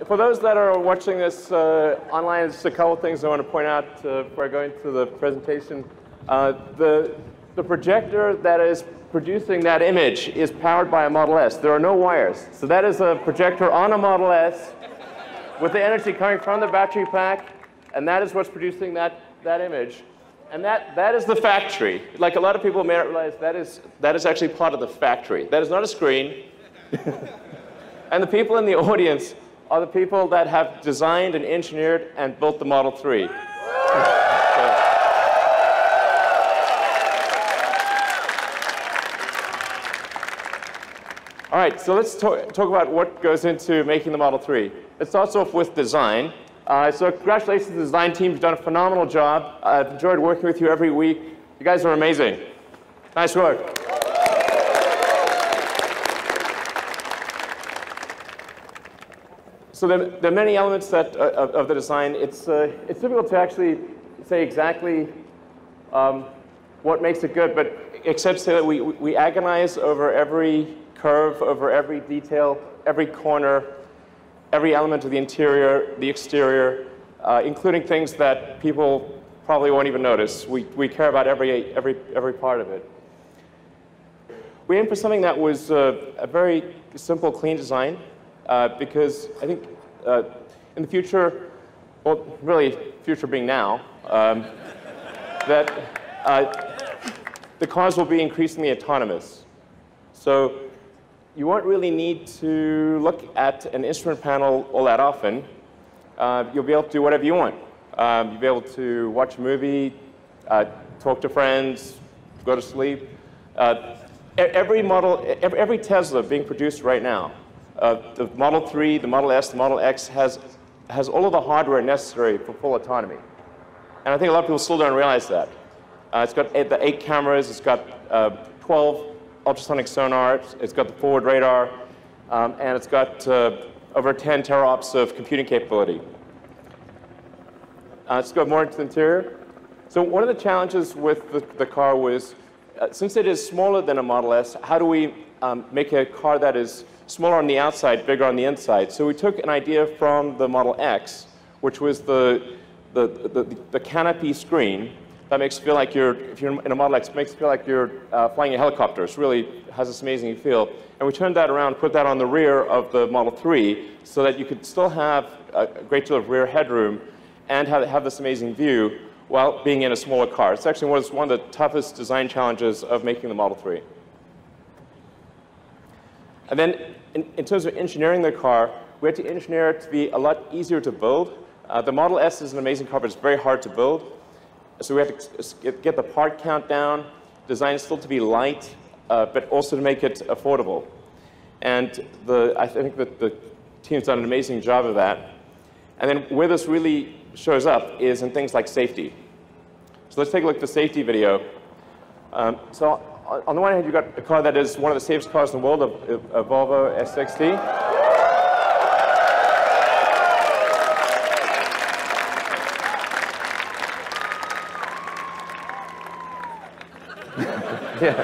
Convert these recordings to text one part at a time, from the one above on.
for those that are watching this online, just a couple things I want to point out before I go into the presentation. The projector that is producing that image is powered by a Model S. There are no wires. So that is a projector on a Model S with the energy coming from the battery pack, and that is what's producing that image. And that is the factory. Like a lot of people may not realize, that is actually part of the factory. That is not a screen. And the people in the audience are the people that have designed and engineered and built the Model 3. All right, so let's talk about what goes into making the Model 3. It starts off with design. So congratulations to the design team. You've done a phenomenal job. I've enjoyed working with you every week. You guys are amazing. Nice work. So there are many elements of the design. It's difficult to actually say exactly what makes it good, but except to say that we agonize over every curve, over every detail, every corner, every element of the interior, the exterior, including things that people probably won't even notice. We care about every part of it. We aimed for something that was a very simple, clean design, because I think in the future, well, really, future being now, that the cars will be increasingly autonomous. So you won't really need to look at an instrument panel all that often. You'll be able to do whatever you want. You'll be able to watch a movie, talk to friends, go to sleep. Every Tesla being produced right now, the Model 3, the Model S, the Model X has all of the hardware necessary for full autonomy. And I think a lot of people still don't realize that. It's got the 8 cameras, it's got 12 ultrasonic sonar, it's got the forward radar, and it's got over 10 teraops of computing capability. Let's go more into the interior. So one of the challenges with the car was, since it is smaller than a Model S, how do we make a car that is smaller on the outside, bigger on the inside? So we took an idea from the Model X, which was the canopy screen that makes you feel like if you're in a Model X, it makes you feel like you're flying a helicopter. It really has this amazing feel. And we turned that around, put that on the rear of the Model 3 so that you could still have a great deal of rear headroom and have this amazing view while being in a smaller car. It's actually one of the toughest design challenges of making the Model 3. And then in terms of engineering the car, we had to engineer it to be a lot easier to build. The Model S is an amazing car, but it's very hard to build. So we had to get the part count down, design it still to be light, but also to make it affordable. And I think that the team's done an amazing job of that. And then where this really shows up is in things like safety. So let's take a look at the safety video. So on the one hand, you've got a car that is one of the safest cars in the world, a Volvo S60. Yeah.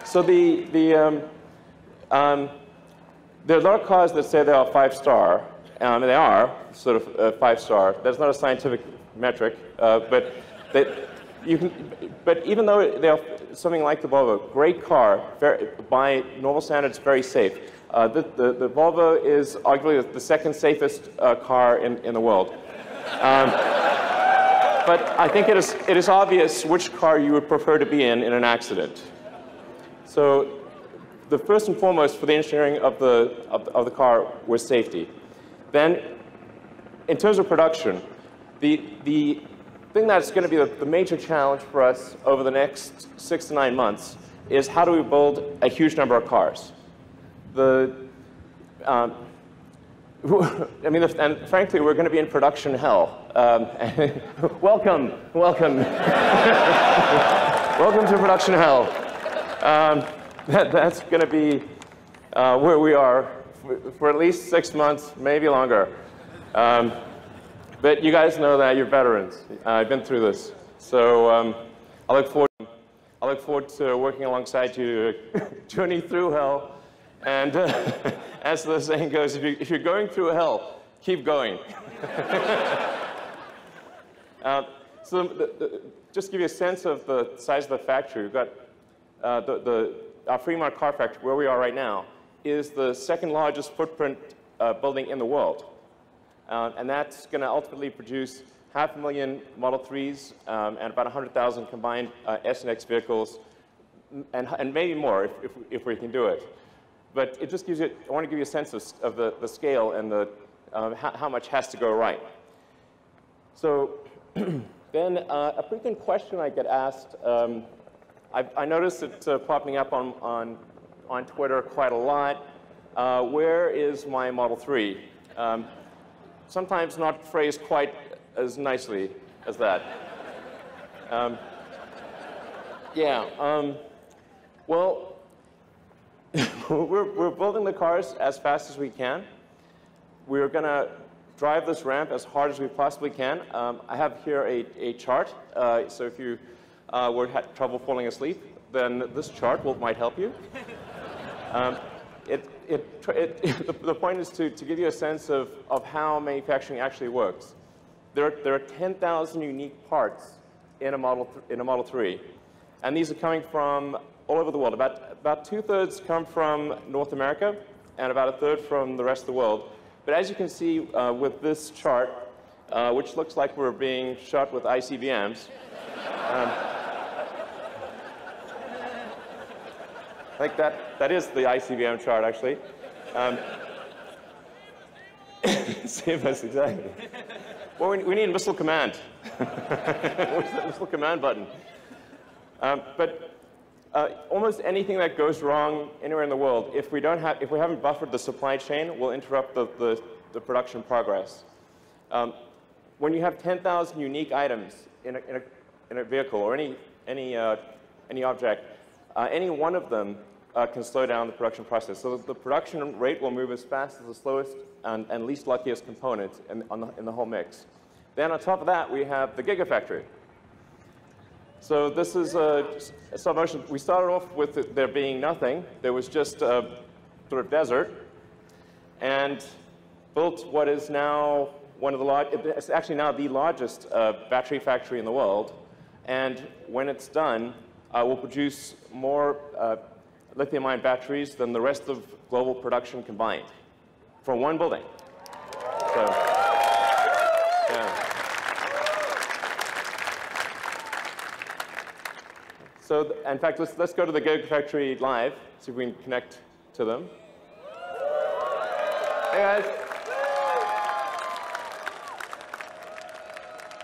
So there are a lot of cars that say they are 5-star, and they are sort of 5-star. That's not a scientific metric, but even though they are something like the Volvo, great car, by normal standards, very safe. The Volvo is arguably the second safest car in the world. But I think it is obvious which car you would prefer to be in an accident. So the first and foremost for the engineering of the car was safety. Then, in terms of production, the thing that's going to be the major challenge for us over the next 6 to 9 months is how do we build a huge number of cars. I mean, and frankly, we're going to be in production hell. Welcome. Welcome to production hell. That's going to be where we are for at least 6 months, maybe longer. But you guys know that you're veterans. I've been through this. So I look forward to working alongside you to journey through hell. And as the saying goes, if you're going through hell, keep going. Just to give you a sense of the size of the factory, we've got our Fremont car factory, where we are right now, is the second largest footprint building in the world. And that's going to ultimately produce 500,000 Model 3s and about 100,000 combined S and X vehicles, and maybe more if we can do it. But it just gives you, I want to give you a sense of the scale and how much has to go right. So then a frequent question I get asked, I noticed it popping up on Twitter quite a lot. Where is my Model 3? Sometimes not phrased quite as nicely as that. Well, we're building the cars as fast as we can. We're going to drive this ramp as hard as we possibly can. I have here a chart. So if you had trouble falling asleep, then this chart might help you. The point is to give you a sense of how manufacturing actually works. There are 10,000 unique parts in a Model 3, and these are coming from all over the world. About 2/3 come from North America, and about 1/3 from the rest of the world. But as you can see with this chart, which looks like we're being shot with ICBMs, I think that is the ICBM chart, actually. Save us, exactly. Well, we need missile command. Where's the missile command button? But almost anything that goes wrong anywhere in the world, if we haven't buffered the supply chain, will interrupt the production progress. When you have 10,000 unique items in a vehicle or any object, any one of them can slow down the production process. So the production rate will move as fast as the slowest and least luckiest component in the whole mix. Then on top of that, we have the Gigafactory. So this is a stop motion. We started off with there being nothing. There was just a sort of desert, and built what is now it's actually now the largest battery factory in the world. And when it's done, will produce more lithium-ion batteries than the rest of global production combined for one building. So, yeah. So, in fact, let's go to the Gigafactory live, see if we can connect to them. Hey, guys.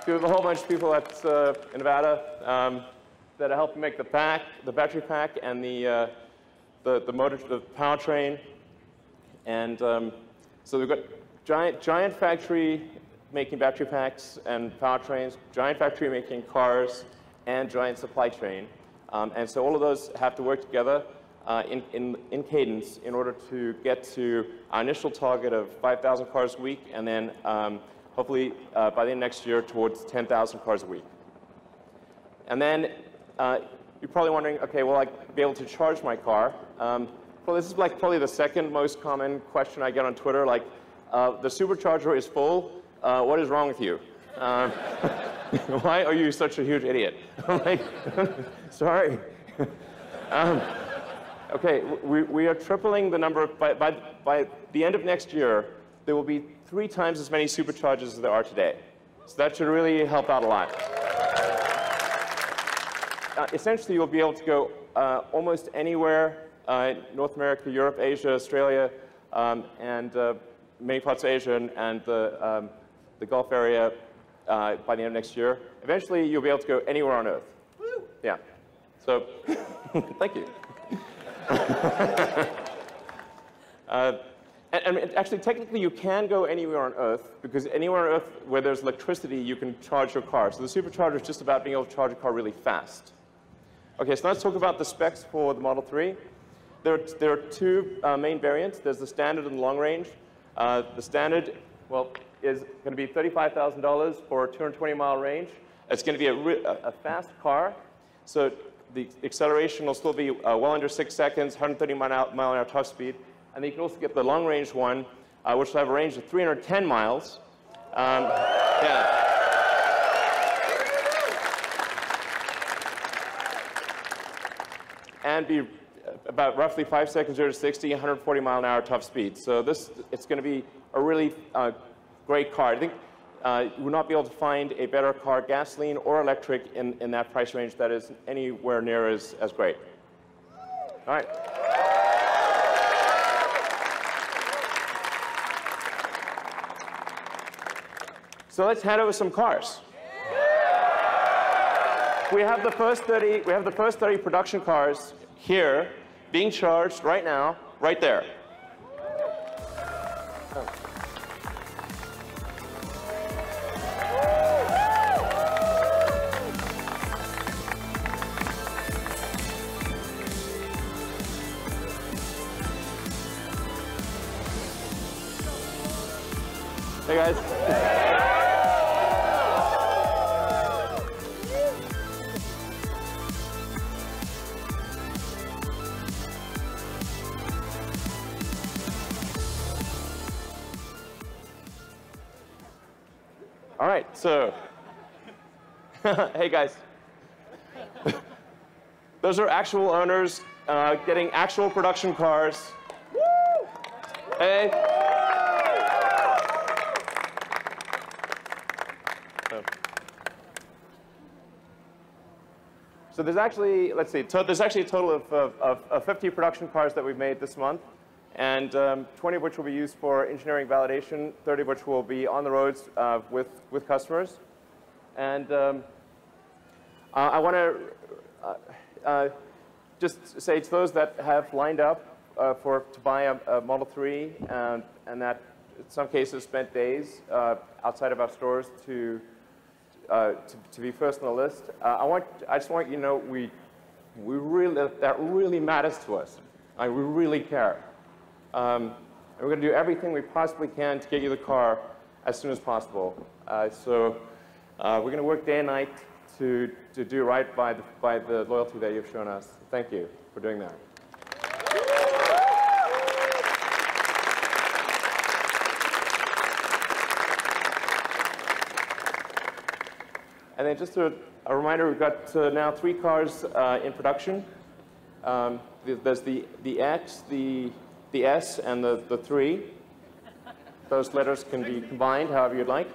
We have a whole bunch of people in Nevada that are helping make the battery pack, and the motor, the powertrain, and so we've got giant factory making battery packs and powertrains, giant factory making cars, and giant supply chain, and so all of those have to work together in cadence in order to get to our initial target of 5,000 cars a week, and then hopefully by the end of next year towards 10,000 cars a week. And then you're probably wondering, okay, will I be able to charge my car? Well, this is like probably the second most common question I get on Twitter, like, the supercharger is full, what is wrong with you? Why are you such a huge idiot? I'm like, sorry. Okay, we are tripling the number, by the end of next year, there will be 3 times as many superchargers as there are today. So that should really help out a lot. Essentially, you'll be able to go almost anywhere, North America, Europe, Asia, Australia, and many parts of Asia and the Gulf area by the end of next year. Eventually, you'll be able to go anywhere on Earth. Woo! Yeah. So, thank you. And actually, technically, you can go anywhere on Earth, because anywhere on Earth where there's electricity, you can charge your car. So the supercharger is just about being able to charge a car really fast. Okay, so let's talk about the specs for the Model 3. There are 2 main variants. There's the standard and the long range. The standard, well, is going to be $35,000 for a 220-mile range. It's going to be a fast car, so the acceleration will still be well under 6 seconds, 130-mile-an-hour top speed. And then you can also get the long-range one, which will have a range of 310 miles. Yeah. And be about roughly 5 seconds 0 to 60, 140-mile-an-hour top speed. So it's going to be a really great car. I think you will not be able to find a better car, gasoline or electric, in that price range that is anywhere near as great. All right. So let's hand over some cars. We have the first 30 production cars here being charged right now, right there. Hey guys. All right, so, hey guys. Those are actual owners getting actual production cars. Woo! Hey. So there's actually, let's see, there's actually a total of 50 production cars that we've made this month, and 20 of which will be used for engineering validation, 30 of which will be on the roads with customers. And I want to just say to those that have lined up to buy a Model 3 and that in some cases spent days outside of our stores to be first on the list, I just want you to know that really matters to us. We really care. And we're going to do everything we possibly can to get you the car as soon as possible. So we're going to work day and night to do right by the loyalty that you've shown us. Thank you for doing that. And then just a reminder, we've got now 3 cars in production. There's the X, the S, and the 3. Those letters can be combined however you'd like.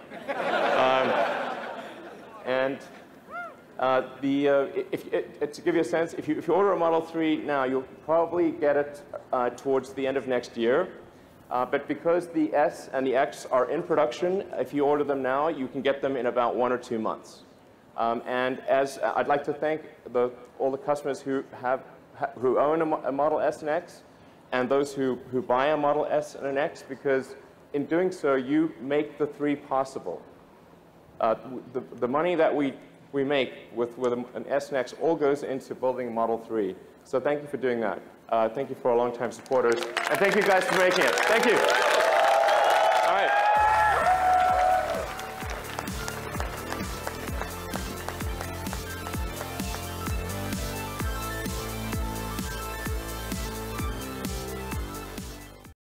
To give you a sense, if you order a Model 3 now, you'll probably get it towards the end of next year. But because the S and the X are in production, if you order them now, you can get them in about 1 or 2 months. And I'd like to thank all the customers who own a Model S and X, and those who buy a Model S and an X, because in doing so, you make the 3 possible. The money that we make with an S and X all goes into building Model 3. So thank you for doing that. Thank you for our longtime supporters. And thank you guys for making it. Thank you.